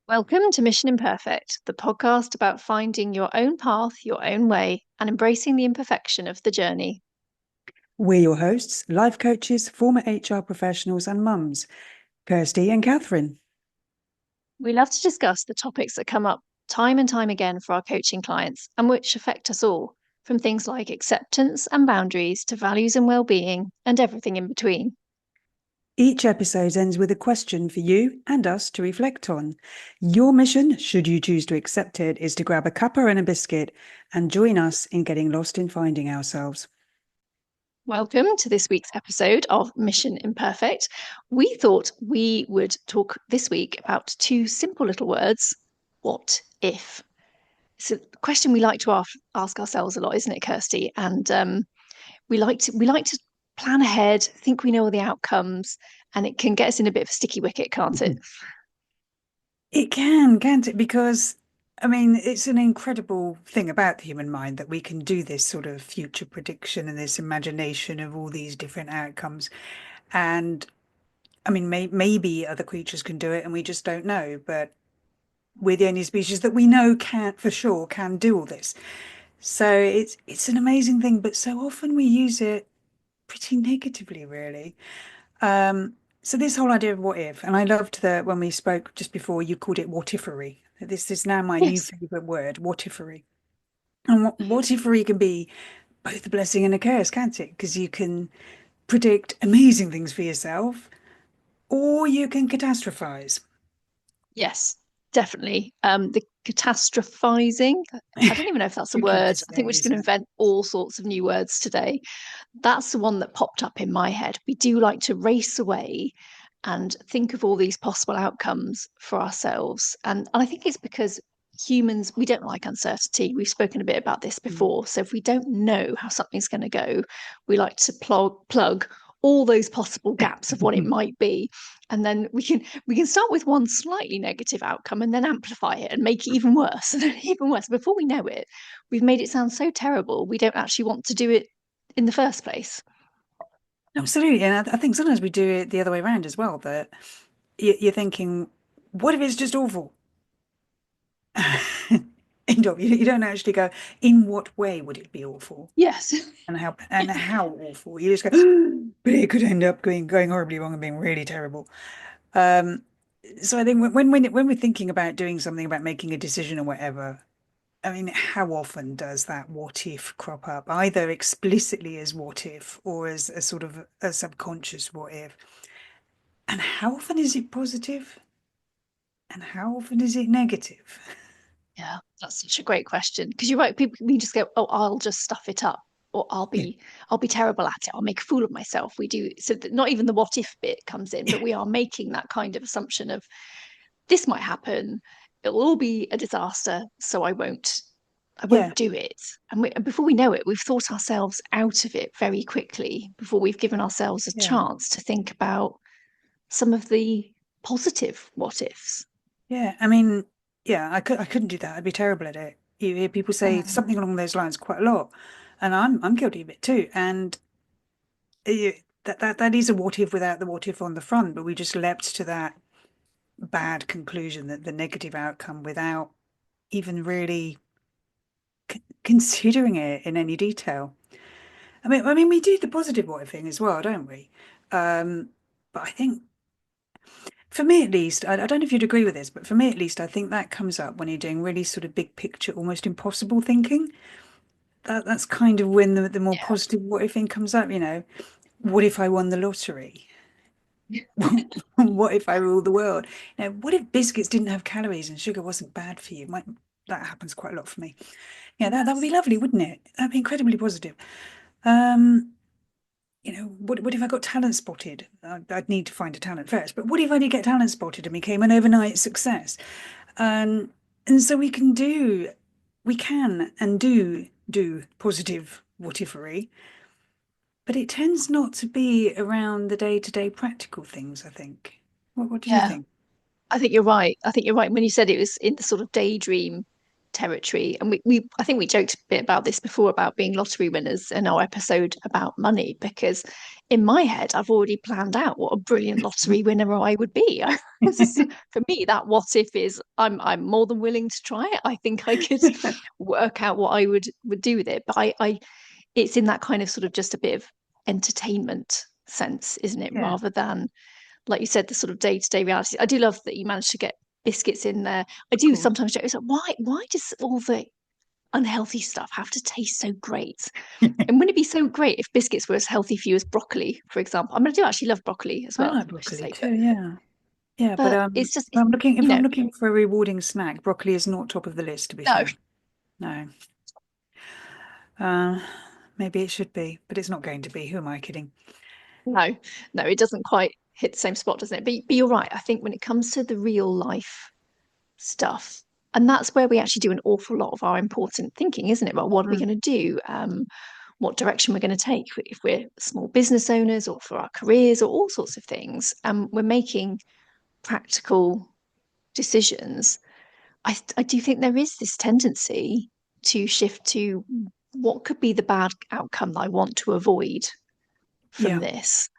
Welcome to Mission Imperfect, the podcast about finding your own path, your own way, and embracing the imperfection of the journey. We're your hosts, life coaches, former HR professionals, and mums, Kirsty and Catherine. We love to discuss the topics that come up time and time again for our coaching clients and which affect us all, from things like acceptance and boundaries to values and well-being and everything in between. Each episode ends with a question for you and us to reflect on. Your mission, should you choose to accept it, is to grab a cuppa and a biscuit and join us in getting lost in finding ourselves. Welcome to this week's episode of Mission Imperfect. We thought we would talk this week about two simple little words: what if? It's a question we like to ask ourselves a lot, isn't it, Kirsty? And we like to plan ahead, think we know all the outcomes, and it can get us in a bit of a sticky wicket, can't it? It can, can't it? Because, I mean, it's an incredible thing about the human mind that we can do this sort of future prediction and this imagination of all these different outcomes. And I mean, maybe other creatures can do it and we just don't know, but we're the only species that we know can for sure can do all this. So it's an amazing thing, but so often we use it pretty negatively, really. So this whole idea of what if, and I loved that when we spoke just before, you called it what-iffery. This is now my new Yes. favorite word, what-iffery. And what-iffery can be both a blessing and a curse, can't it? Because you can predict amazing things for yourself, or you can catastrophize. Yes, definitely. The catastrophizing, I don't even know if that's a Tricky to word. I think say, we're just going to isn't it? invent all sorts of new words today. That's the one that popped up in my head. We do like to race away and think of all these possible outcomes for ourselves. And I think it's because humans, we don't like uncertainty. We've spoken a bit about this Mm. before. So if we don't know how something's going to go, we like to plug all those possible gaps of what it might be. And then we can start with one slightly negative outcome and then amplify it and make it even worse and even worse. Before we know it, we've made it sound so terrible we don't actually want to do it in the first place. Absolutely. And I think sometimes we do it the other way around as well, that you're thinking, what if it's just awful? You don't actually go, in what way would it be awful? Yes. And how awful? You just go, but it could end up going horribly wrong and being really terrible. Um, so I think when we're thinking about doing something, about making a decision or whatever, I mean, how often does that what if crop up, either explicitly as what if or as a sort of a subconscious what if? And how often is it positive? And how often is it negative? Yeah, that's such a great question. Because you're right, people we just go, oh, I'll just stuff it up, or Yeah, I'll be terrible at it. I'll make a fool of myself. We do so that not even the what if bit comes in, but yeah, we are making that kind of assumption of this might happen. It will all be a disaster, so I yeah, won't do it. And before we know it, we've thought ourselves out of it very quickly before we've given ourselves a yeah, chance to think about some of the positive what ifs. yeah. I mean, yeah, I couldn't do that. I'd be terrible at it. You hear people say Mm. something along those lines quite a lot, and I'm guilty of it too. And that is a what if without the what if on the front, but we just leapt to that bad conclusion, that the negative outcome, without even really considering it in any detail. I mean, we do the positive what if thing as well, don't we? Um, but I think, for me at least, I don't know if you'd agree with this, but for me at least, I think that comes up when you're doing really sort of big picture, almost impossible thinking. That's kind of when the more Yeah. positive what if thing comes up, what if I won the lottery? What if I ruled the world? What if biscuits didn't have calories and sugar wasn't bad for you? That happens quite a lot for me. Yeah, that would be Yes. lovely, wouldn't it? That'd be incredibly positive. Um, what if I got talent spotted? I'd need to find a talent first, but what if I did get talent spotted and became an overnight success? Um, and so we can and do positive whatifering, but it tends not to be around the day-to-day practical things, I think. What do you Yeah. think? I think you're right. I think you're right. When you said it was in the sort of daydream territory. And we I think we joked a bit about this before about being lottery winners in our episode about money, because in my head I've already planned out what a brilliant lottery winner I would be. For me, that what if is I'm more than willing to try it. I think I could work out what I would do with it. But I it's in that kind of sort of just a bit of entertainment sense, isn't it? Yeah, Rather than, like you said, the sort of day-to-day reality. I do love that you managed to get biscuits in there. I of do course. sometimes joke, it's like, why does all the unhealthy stuff have to taste so great? And wouldn't it be so great if biscuits were as healthy for you as broccoli, for example? I mean, I do actually love broccoli as I well, like I should broccoli say, too, yeah. Yeah, but it's just, if I'm looking you if I'm know, looking for a rewarding snack, broccoli is not top of the list, to be no, fair. No. Uh, maybe it should be, but it's not going to be. Who am I kidding? no, no, it doesn't quite hit the same spot, doesn't it? But you're right. I think when it comes to the real life stuff, and that's where we actually do an awful lot of our important thinking, isn't it? About what are we Mm, going to do? What direction we're going to take if we're small business owners or for our careers or all sorts of things. We're making practical decisions. I do think there is this tendency to shift to what could be the bad outcome that I want to avoid from yeah. this.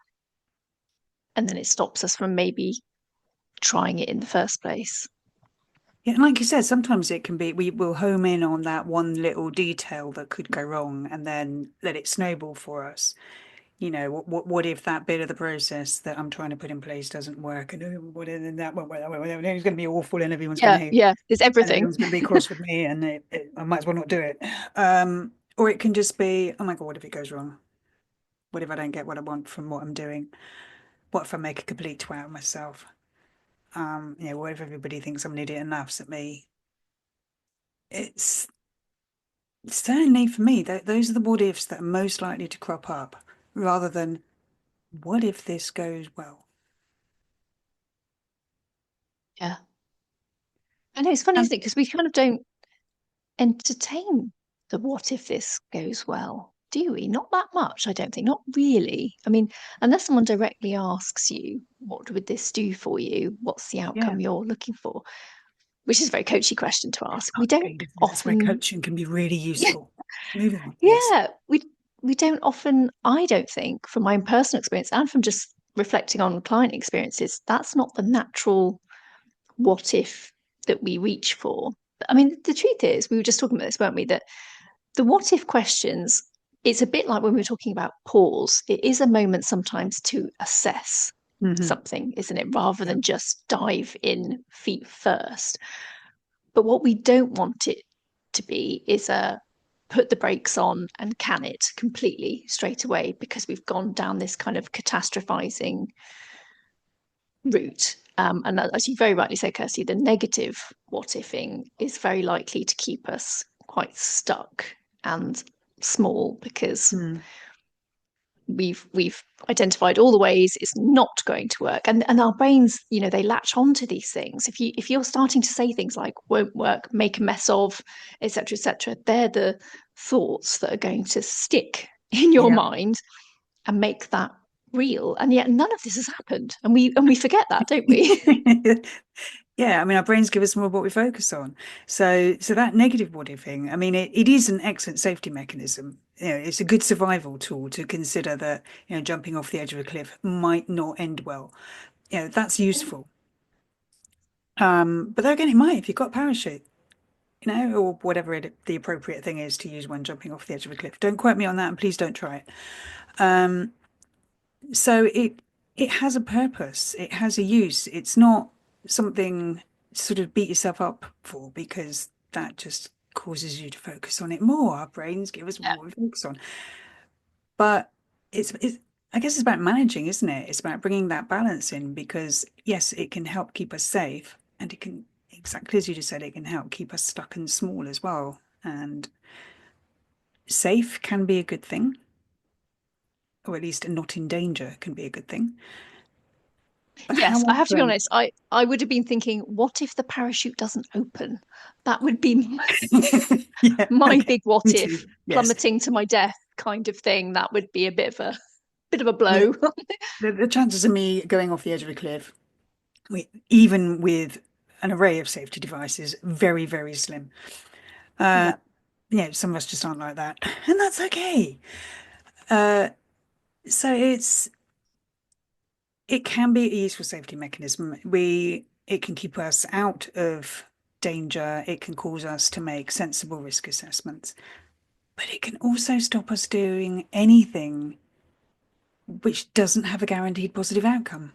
And then it stops us from maybe trying it in the first place. Yeah, and like you said, sometimes it can be we will home in on that one little detail that could go wrong and then let it snowball for us. You know, what if that bit of the process that I'm trying to put in place doesn't work? And what if then that won't work? It's going to be awful and everyone's going to Yeah, hate yeah, there's and everything. everyone's going to be cross with me and I might as well not do it. Or it can just be, oh my God, what if it goes wrong? What if I don't get what I want from what I'm doing? What if I make a complete twat of myself? What if everybody thinks I'm an idiot and laughs at me? It's certainly for me, those are the what ifs that are most likely to crop up rather than what if this goes well? Yeah. I know it's funny, And isn't it? Because we kind of don't entertain the what if this goes well, do we? Not that much, I don't think. Not really. I mean, unless someone directly asks you, what would this do for you? What's the yeah, outcome you're looking for? Which is a very coachy question to ask. We don't okay, that's where often, coaching can be really yeah, useful. Moving on, yes. yeah, we don't often, I don't think, from my own personal experience and from just reflecting on client experiences, that's not the natural what if that we reach for. I mean, the truth is, we were just talking about this, weren't we? That the what if questions, it's a bit like when we were talking about pause. It is a moment sometimes to assess Hmm. something, isn't it? Rather Yeah, than just dive in feet first. But what we don't want it to be is a put the brakes on and can it completely straight away because we've gone down this kind of catastrophizing route. And as you very rightly say, Kirsty, the negative what ifing is very likely to keep us quite stuck and small because mm, we've identified all the ways it's not going to work, and our brains, they latch on to these things. If you're starting to say things like won't work, make a mess of, etc., they're the thoughts that are going to stick in your yeah. mind and make that real. And yet none of this has happened, and we forget that, don't we? Yeah, I mean, our brains give us more of what we focus on. So that negative body thing, I mean, it is an excellent safety mechanism. It's a good survival tool to consider that, jumping off the edge of a cliff might not end well. That's useful. But then again, it might if you've got a parachute, or whatever the appropriate thing is to use when jumping off the edge of a cliff. Don't quote me on that, and please don't try it. Um, so it has a purpose. It has a use. It's not something to sort of beat yourself up for because that just causes you to focus on it more. Our brains give us Yeah. more to focus on. But it's I guess it's about managing, isn't it? It's about bringing that balance in because yes, it can help keep us safe and it can exactly as you just said, it can help keep us stuck and small as well. And safe can be a good thing, or at least not in danger can be a good thing. But how Yes, I have to be often honest. I would have been thinking, what if the parachute doesn't open? That would be Yeah, my okay. big what Me if, too. Yes. plummeting to my death kind of thing. That would be a bit of a The, blow. the chances of me going off the edge of a cliff, even with an array of safety devices, very, very slim. Uh, Yeah. some of us just aren't like that, and that's okay. Uh, so it can be a useful safety mechanism. It can keep us out of danger. It can cause us to make sensible risk assessments, but it can also stop us doing anything which doesn't have a guaranteed positive outcome.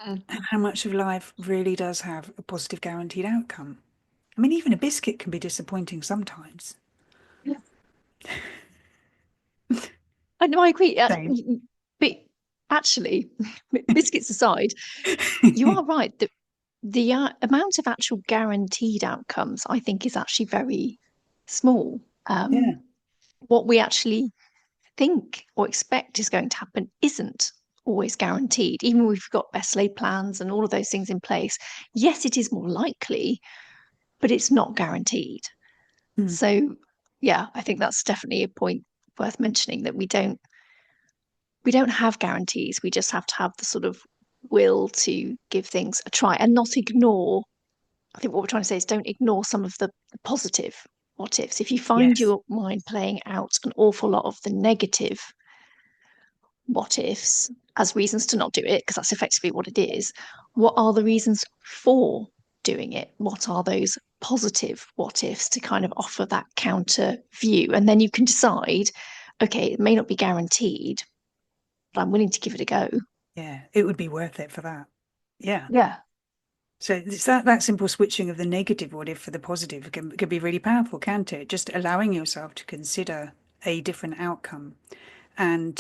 Mm. And how much of life really does have a positive guaranteed outcome? I mean, even a biscuit can be disappointing sometimes. Yeah. I know, I agree. Same. But actually, biscuits aside, you are right. The amount of actual guaranteed outcomes, I think, is actually very small. Yeah. What we actually think or expect is going to happen isn't always guaranteed. Even if we've got best laid plans and all of those things in place, yes, it is more likely, but it's not guaranteed. Mm. So, yeah, I think that's definitely a point worth mentioning that we don't have guarantees. We just have to have the sort of will to give things a try and not ignore. I think what we're trying to say is don't ignore some of the positive what ifs. If you find Yes. your mind playing out an awful lot of the negative what ifs as reasons to not do it, because that's effectively what it is, what are the reasons for doing it? What are those positive what ifs to kind of offer that counter view? And then you can decide, okay, it may not be guaranteed, but I'm willing to give it a go. Yeah. It would be worth it for that. Yeah. Yeah. So it's that simple switching of the negative what if for the positive can be really powerful, can't it? Just allowing yourself to consider a different outcome and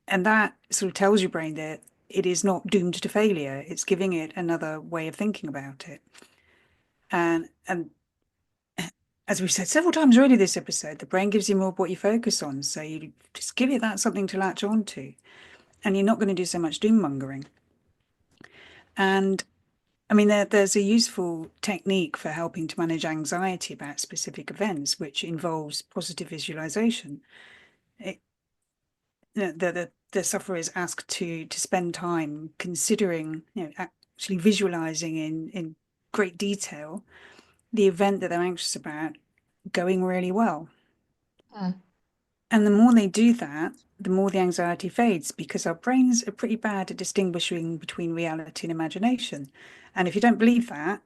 that sort of tells your brain that it is not doomed to failure. It's giving it another way of thinking about it. And as we've said several times already this episode, the brain gives you more of what you focus on. So you just give it that something to latch on to, and you're not going to do so much doom mongering. And I mean, there's a useful technique for helping to manage anxiety about specific events, which involves positive visualization. It, the sufferer is asked to spend time considering, actually visualizing in great detail the event that they're anxious about going really well. Mm. And the more they do that, the more the anxiety fades because our brains are pretty bad at distinguishing between reality and imagination. And if you don't believe that,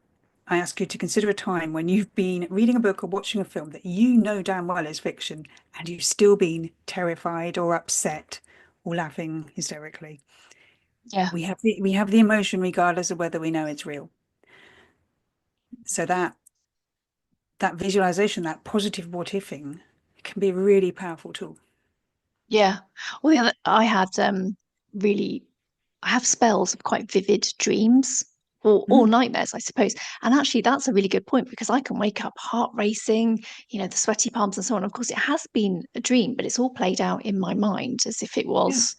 I ask you to consider a time when you've been reading a book or watching a film that you know damn well is fiction and you've still been terrified or upset or laughing hysterically. Yeah. We have the emotion regardless of whether we know it's real. So that visualization, that positive what-ifing can be a really powerful tool. Yeah. Well, the other, really, I have spells of quite vivid dreams or Mm, nightmares, I suppose. And actually, that's a really good point because I can wake up heart racing, the sweaty palms and so on. Of course, it has been a dream, but it's all played out in my mind as if it yeah. was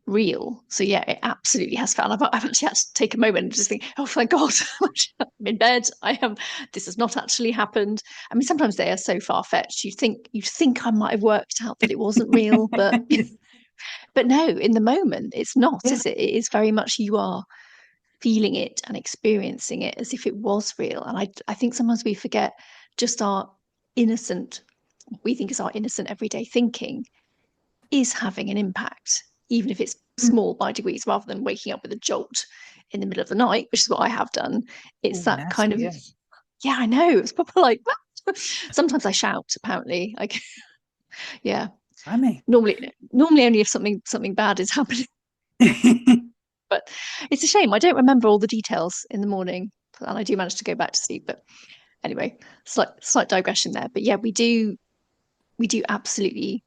real. So yeah, it absolutely has felt. I've actually had to take a moment and just think, oh, thank God, I'm in bed. I have this has not actually happened. I mean, sometimes they are so far fetched. You think I might have worked out that it wasn't real, but but no, in the moment, it's not, Yeah. is it? It is very much you are feeling it and experiencing it as if it was real. And I think sometimes we forget just our innocent, we think is our innocent everyday thinking is having an impact, even if it's Mm. small by degrees, rather than waking up with a jolt in the middle of the night, which is what I have done. It's Oh, that kind nasty, of, yeah. yeah, I know. It's probably like, sometimes I shout, apparently. Like, yeah. I mean. Normally only if something bad is happening. But it's a shame. I don't remember all the details in the morning, and I do manage to go back to sleep. But anyway, slight digression there. But yeah, we do absolutely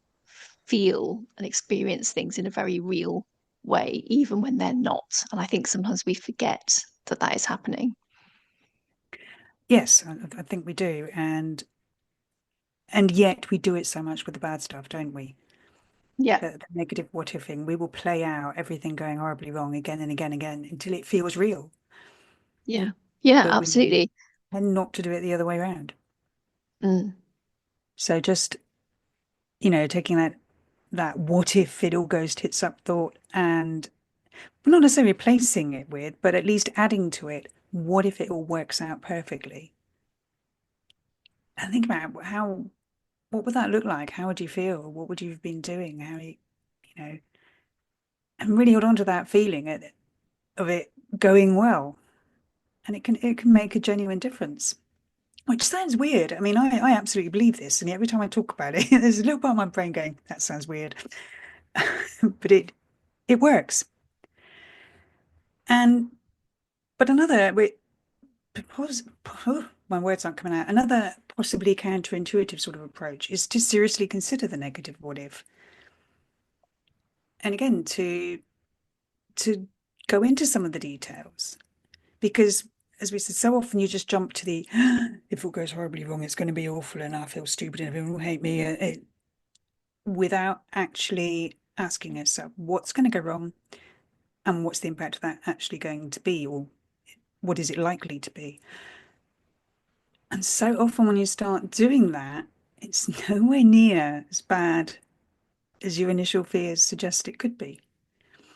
feel and experience things in a very real way, even when they're not. And I think sometimes we forget that that is happening. Yes, I think we do, and yet we do it so much with the bad stuff, don't we? Yeah, The negative what ifing, we will play out everything going horribly wrong again and again and again until it feels real. yeah, yeah, But we absolutely. tend not to do it the other way around. Mm, So just, taking that what if it all goes tits up thought and not necessarily replacing it with, but at least adding to it, what if it all works out perfectly? and think about what would that look like? How would you feel? What would you have been doing? You know, and really hold on to that feeling of it going well, and it can make a genuine difference. Which sounds weird. I mean, I absolutely believe this, and every time I talk about it, there's a little part of my brain going, "That sounds weird," but it works. And but another, because oh, my words aren't coming out. Another possibly counterintuitive sort of approach is to seriously consider the negative what if, and again to go into some of the details because. As we said, so often you just jump to the if it goes horribly wrong, it's going to be awful and I feel stupid and everyone will hate me. Without actually asking yourself what's going to go wrong and what's the impact of that actually going to be, or what is it likely to be. And so often when you start doing that, it's nowhere near as bad as your initial fears suggest it could be.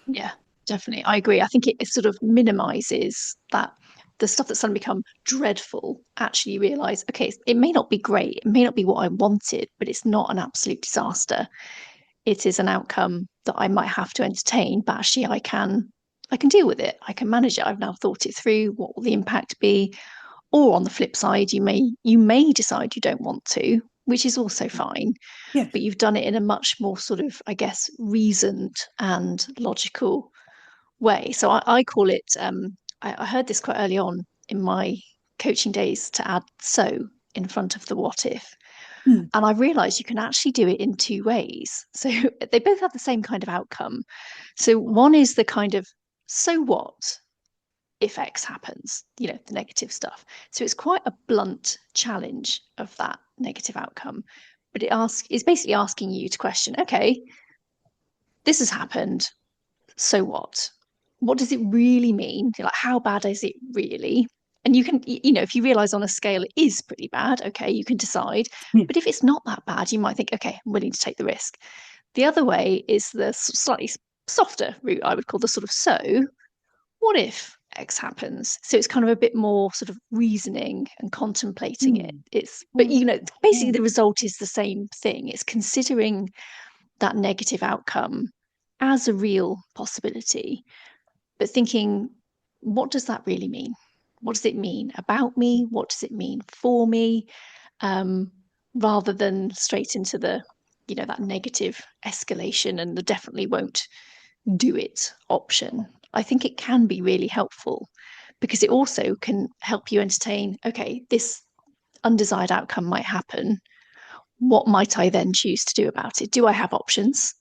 Yeah, definitely. I agree. I think it sort of minimizes that the stuff that's suddenly become dreadful. Actually, you realize, okay, it may not be great, it may not be what I wanted, but it's not an absolute disaster. It is an outcome that I might have to entertain, but actually I can deal with it. I can manage it. I've now thought it through. What will the impact be? Or on the flip side, you may decide you don't want to, which is also fine, Yes. but you've done it in a much more sort of, I guess, reasoned and logical way. So I call it, I heard this quite early on in my coaching days to add so in front of the what if. Hmm. And I realized you can actually do it in two ways. So they both have the same kind of outcome. So one is the kind of so what if X happens, the negative stuff. So it's quite a blunt challenge of that negative outcome. But it's basically asking you to question, okay, this has happened. So what? What does it really mean? Like, how bad is it really? And you can, if you realize on a scale it is pretty bad, okay, you can decide. Yeah. But if it's not that bad, you might think, okay, I'm willing to take the risk. The other way is the slightly softer route, I would call the sort of so, what if X happens? So it's kind of a bit more sort of reasoning and contemplating it. Hmm. But Oh, basically yeah. the result is the same thing. It's considering that negative outcome as a real possibility, but thinking, what does that really mean? What does it mean about me? What does it mean for me? Um, Rather than straight into that negative escalation and the definitely won't do it option. I think it can be really helpful because it also can help you entertain, okay, this undesired outcome might happen. What might I then choose to do about it? Do I have options?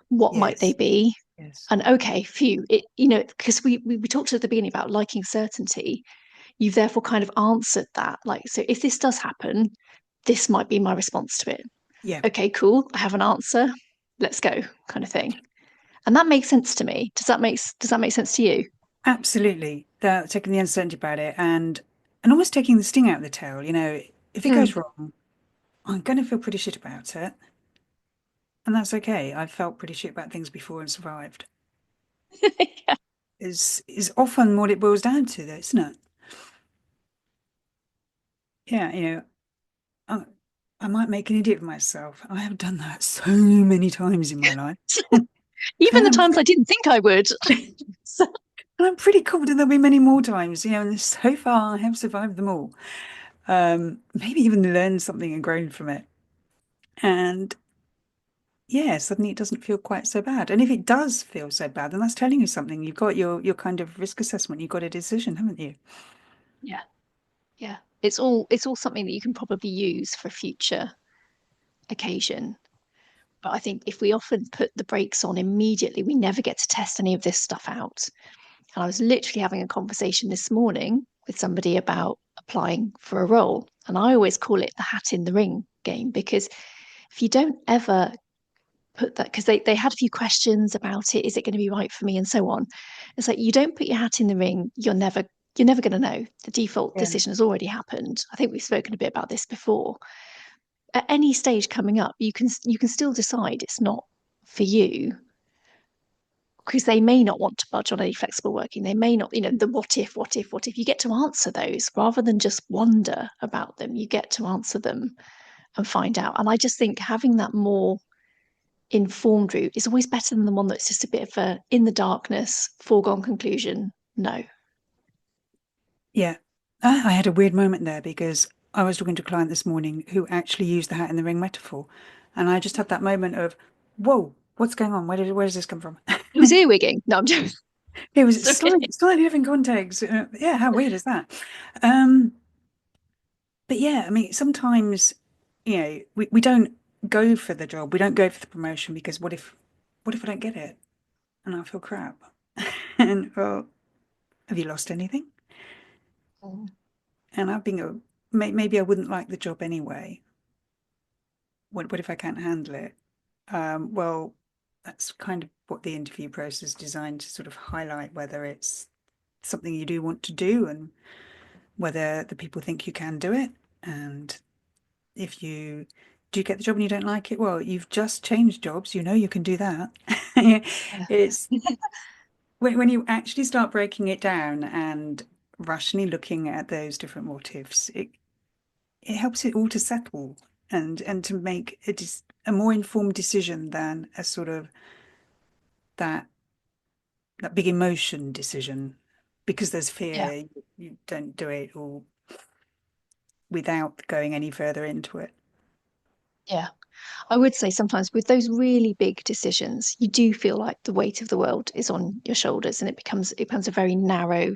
What might they Yes. be? Yes. And okay, phew, because we talked at the beginning about liking certainty. You've therefore kind of answered that. Like, so if this does happen, this might be my response to it. Yeah. Okay, cool. I have an answer. Let's go, kind of thing. And that makes sense to me. Does that make sense to you? Absolutely. Taking the uncertainty about it and almost taking the sting out of the tail. If it Mm. goes wrong, I'm going to feel pretty shit about it. And that's okay. I've felt pretty shit about things before and survived. Yeah. Is often what it boils down to, though, isn't it? Yeah, I, I might make an idiot of myself. I have done that so many times in my life. Even And the I'm times I didn't think I would. So, and I'm pretty confident there'll be many more times, and so far I have survived them all. Maybe even learned something and grown from it. And yeah, suddenly it doesn't feel quite so bad. And if it does feel so bad, then that's telling you something. You've got your kind of risk assessment, you've got a decision, haven't you? yeah, yeah. It's all something that you can probably use for a future occasion. But I think if we often put the brakes on immediately, we never get to test any of this stuff out. And I was literally having a conversation this morning with somebody about applying for a role. And I always call it the hat in the ring game because if you don't ever put that, because they had a few questions about it, is it going to be right for me and so on. It's like you don't put your hat in the ring, you're never going to know. The default Yeah. decision has already happened. I think we've spoken a bit about this before. At any stage coming up, you can still decide it's not for you. because they may not want to budge on any flexible working. They may not, the what if, what if, what if. You get to answer those rather than just wonder about them. You get to answer them and find out. And I just think having that more informed route is always better than the one that's just a bit of a in the darkness, foregone conclusion. No. Yeah. I had a weird moment there because I was talking to a client this morning who actually used the hat in the ring metaphor. And I just had that moment of, whoa, what's going on? Where does this come from? It was earwigging. No, I'm just It was sorry. slightly different context. Yeah, how weird is that? Um, but yeah, I mean, sometimes, we don't go for the job. We don't go for the promotion because what if I don't get it and I feel crap? And well, have you lost anything? And I've been maybe I wouldn't like the job anyway. What if I can't handle it? Well, that's kind of what the interview process is designed to sort of highlight whether it's something you do want to do and whether the people think you can do it. And if you do get the job and you don't like it, well, you've just changed jobs. You know you can do that. Yeah. It's when you actually start breaking it down and rationally looking at those different motives, it helps it all to settle and to make a more informed decision than a sort of that that big emotion decision because there's Yeah. fear you don't do it or without going any further into it. Yeah. I would say sometimes with those really big decisions, you do feel like the weight of the world is on your shoulders and it becomes a very narrow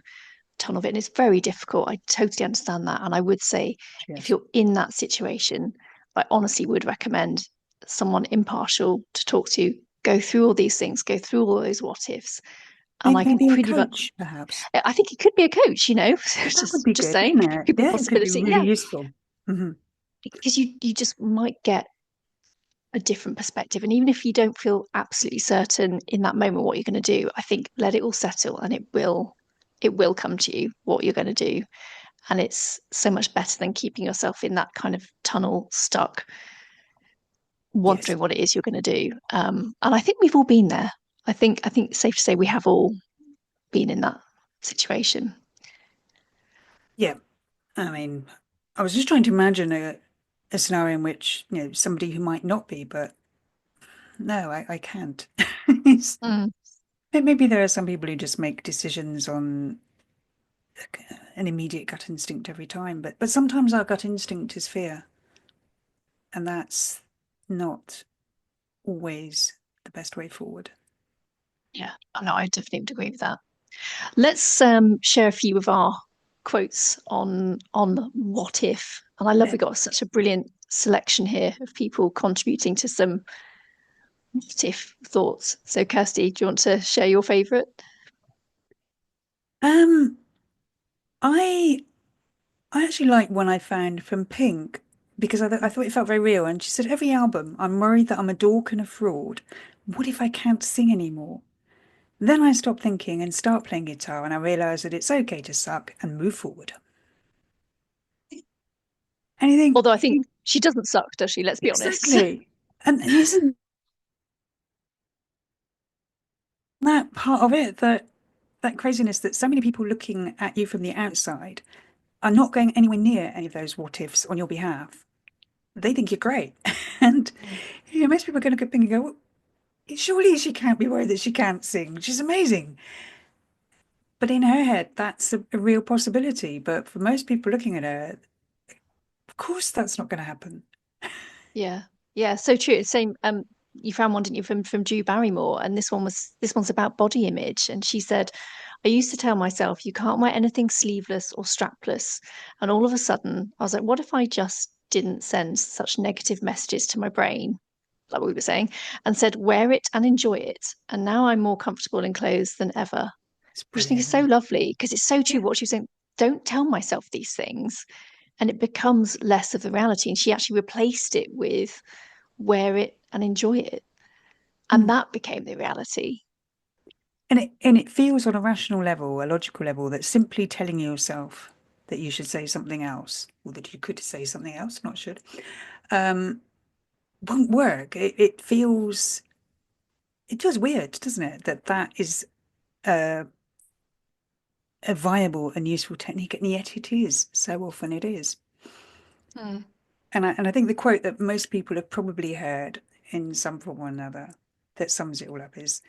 tunnel of it. And it's very difficult. I totally understand that. And I would say if Yes. you're in that situation, I honestly would recommend someone impartial to talk to, go through all these things, go through all those what ifs. And Maybe, I can maybe a pretty much coach, perhaps. I think it could be a coach, That would just be just good, saying, wouldn't it? could be a Yeah, it could be possibility. really Yeah. useful. Hmm. Because you just might get a different perspective. And even if you don't feel absolutely certain in that moment what you're going to do, I think let it all settle and it will come to you what you're going to do. And it's so much better than keeping yourself in that kind of tunnel stuck, Yes. wondering what it is you're going to do. And I think we've all been there. I think it's safe to say we have all been in that situation. Yeah. I mean, I was just trying to imagine a scenario in which, somebody who might not be, but no, I can't. It's, Mm, maybe there are some people who just make decisions on an immediate gut instinct every time, but sometimes our gut instinct is fear, and that's not always the best way forward. yeah, no, I definitely would agree with that. Let's share a few of our quotes on what if. And I love we Let got such a brilliant selection here of people contributing to some what if thoughts. So, Kirsty, do you want to share your favourite? um, I I actually like one I found from Pink because I thought it felt very real. And she said, every album, I'm worried that I'm a dork and a fraud. What if I can't sing anymore? Then I stop thinking and start playing guitar, and I realize that it's okay to suck and move forward. Anything Although I think she doesn't suck, does she? Let's be honest. exactly. And isn't that part of it that craziness that so many people looking at you from the outside are not going anywhere near any of those what ifs on your behalf? They think you're great. And most people are going to think and go, well, surely she can't be worried that she can't sing. She's amazing. But in her head, that's a real possibility. But for most people looking at her, of course, that's not going to happen. Yeah, yeah, so true. Same. You found one, didn't you, from Drew Barrymore, and this one's about body image, and she said, "I used to tell myself you can't wear anything sleeveless or strapless, and all of a sudden I was like, what if I just didn't send such negative messages to my brain, like we were saying, and said wear it and enjoy it, and now I'm more comfortable in clothes than ever." It's Which I think is brilliant, so isn't it? lovely because it's so true Yeah. what she was saying. Don't tell myself these things, and it becomes less of the reality. And she actually replaced it with wear it and enjoy it. And Mm. that became the reality. And it feels on a rational level, a logical level, that simply telling yourself that you should say something else, or that you could say something else, not should, um, won't work. It feels it feels weird, doesn't it? That that is a, a viable and useful technique, and yet it is. So often it is. Mm. And I think the quote that most people have probably heard in some form or another that sums it all up is,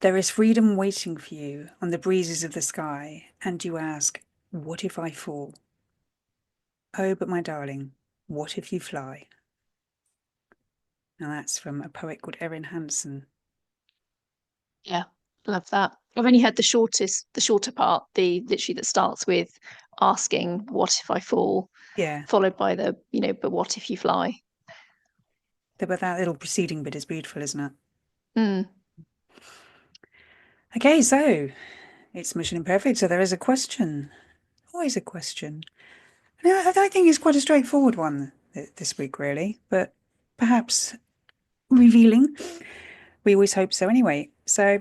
there is freedom waiting for you on the breezes of the sky, and you ask, what if I fall? Oh, but my darling, what if you fly? And that's from a poet called Erin Hansen. Yeah, love that. I've only heard the shorter part, the literally that starts with asking, "What if I fall?" Yeah, followed by the, "But what if you fly?" but that little preceding bit is beautiful, isn't it? Mm, Okay, so it's Mission Imperfect, so there is a question. Always a question. Yeah, I think it's quite a straightforward one this week, really, but perhaps revealing. We always hope so anyway. So,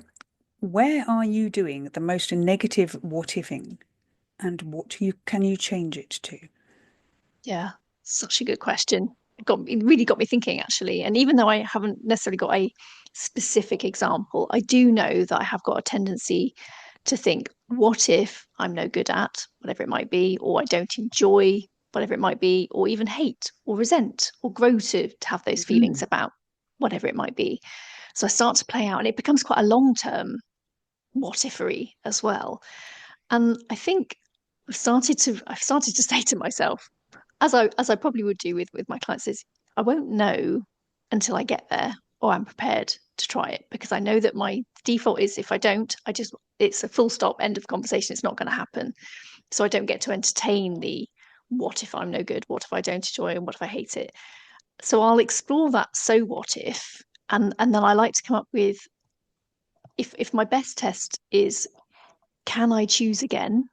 where are you doing the most negative what-ifing, and what you can you change it to? yeah, such a good question. It really got me thinking actually. And even though I haven't necessarily got a specific example, I do know that I have got a tendency to think, what if I'm no good at whatever it might be, or I don't enjoy whatever it might be, or even hate or resent or grow to have those feelings Mm. about whatever it might be. So I start to play out, and it becomes quite a long term what ifery as well. And I think I've started to say to myself, as I probably would do with my clients, is I won't know until I get there, or I'm prepared to try it, because I know that my default is, if I don't, it's a full stop, end of conversation. It's not going to happen. So I don't get to entertain the what if I'm no good, what if I don't enjoy, and what if I hate it. So I'll explore that so what if, and then I like to come up with, if my best test is, can I choose again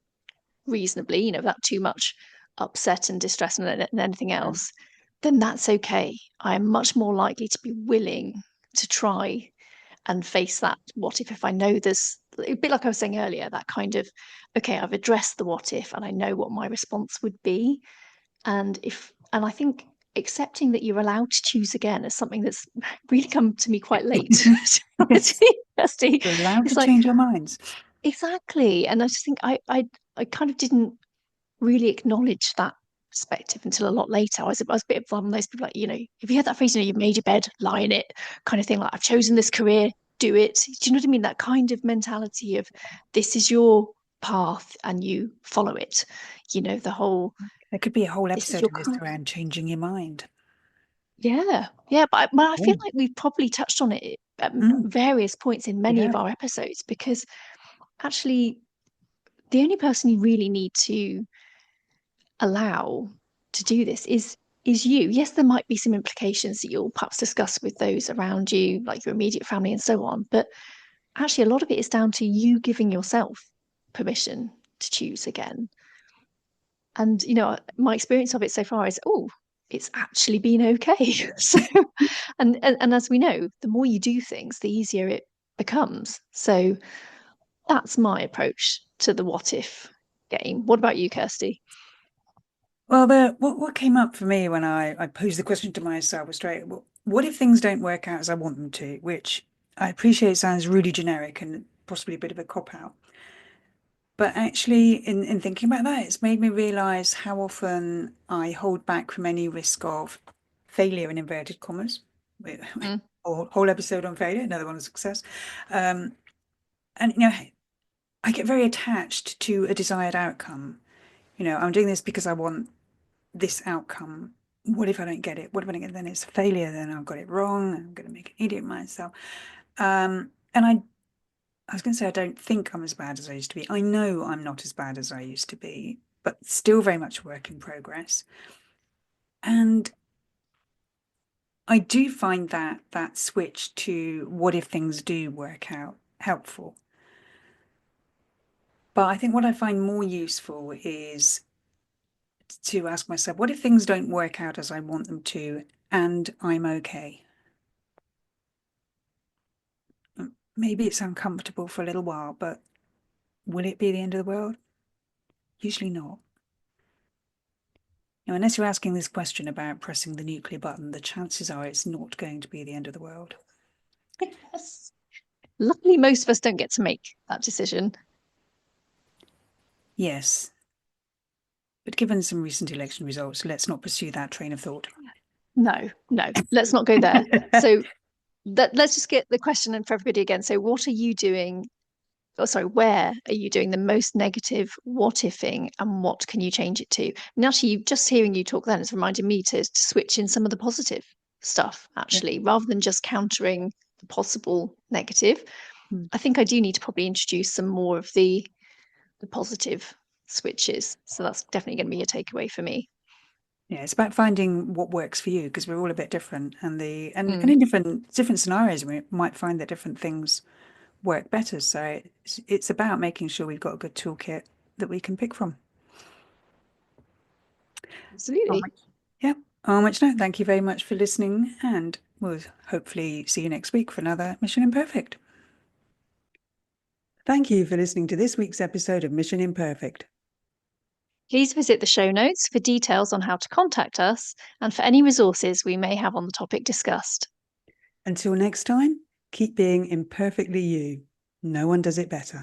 reasonably, without too much upset and distress and anything Mm. else, then that's okay. I am much more likely to be willing to try and face that what if I know there's a bit like I was saying earlier, that kind of, okay, I've addressed the what if and I know what my response would be. And I think accepting that you're allowed to choose again is something that's really come to me quite late. Yes, Kirsty. you're allowed to It's like, change your minds. exactly. And I just think I kind of didn't really acknowledge that perspective until a lot later. I was a bit of one of those people, like, if you heard that phrase, you've made your bed, lie in it, kind of thing, like, I've chosen this career, do it. Do you know what I mean? That kind of mentality of, this is your path and you follow it. The whole, There could be a whole this is episode your of this career. around changing your mind. Yeah, yeah, but I feel Oh. like we've probably touched on it at Mm, various points in we many of have. our episodes, because actually the only person you really need to allow to do this is you. Yes, there might be some implications that you'll perhaps discuss with those around you, like your immediate family and so on. But actually, a lot of it is down to you giving yourself permission to choose again. And my experience of it so far is, oh, it's actually been okay. So, and as we know, the more you do things, the easier it becomes. So that's my approach to the what if game. What about you, Kirsty? Well, what came up for me when I posed the question to myself was straight, what if things don't work out as I want them to? Which I appreciate sounds really generic and possibly a bit of a cop out. But actually, in thinking about that, it's made me realize how often I hold back from any risk of failure in inverted commas. Mm, Whole episode on failure, another one on success. Um, and I get very attached to a desired outcome. I'm doing this because I want this outcome. What if I don't get it? What if I don't get it? Then it's a failure. Then I've got it wrong. I'm going to make an idiot of myself. And I was going to say, I don't think I'm as bad as I used to be. I know I'm not as bad as I used to be, but still very much work in progress. And I do find that switch to what if things do work out helpful. But I think what I find more useful is to ask myself, what if things don't work out as I want them to, and I'm okay? Maybe it's uncomfortable for a little while, but will it be the end of the world? Usually not. Unless you're asking this question about pressing the nuclear button, the chances are it's not going to be the end of the world. Yes. Luckily, most of us don't get to make that decision. Yes. But given some recent election results, let's not pursue that train of thought. No, no, let's not go there. So let's just get the question in for everybody again. So, what are you doing? Oh, sorry, where are you doing the most negative what-iffing, and what can you change it to? And actually, just hearing you talk then has reminded me to switch in some of the positive stuff, Yeah. actually, rather than just countering the possible negative. Hmm. I think I do need to probably introduce some more of the positive switches. So that's definitely going to be a takeaway for me. Yeah, it's about finding what works for you because we're all a bit different, and and Mm, in different scenarios we might find that different things work better. So it's about making sure we've got a good toolkit that we can pick from. On absolutely. which, yeah, on which note, thank you very much for listening, and we'll hopefully see you next week for another Mission Imperfect. Thank you for listening to this week's episode of Mission Imperfect. Please visit the show notes for details on how to contact us and for any resources we may have on the topic discussed. Until next time, keep being imperfectly you. No one does it better.